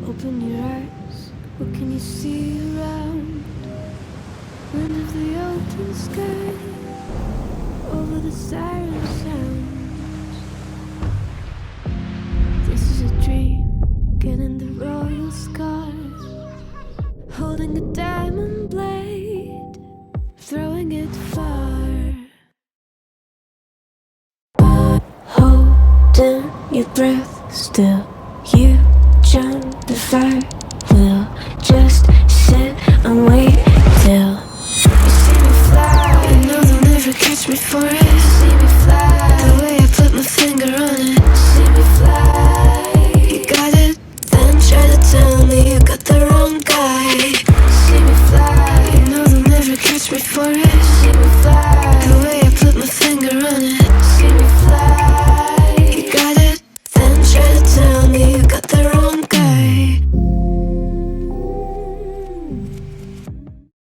Open your eyes, what can you see around? Wind of the open sky, over the siren sounds. This is a dream, getting the royal scar, holding a diamond blade, throwing it far. Holding your breath still, you jump the fire.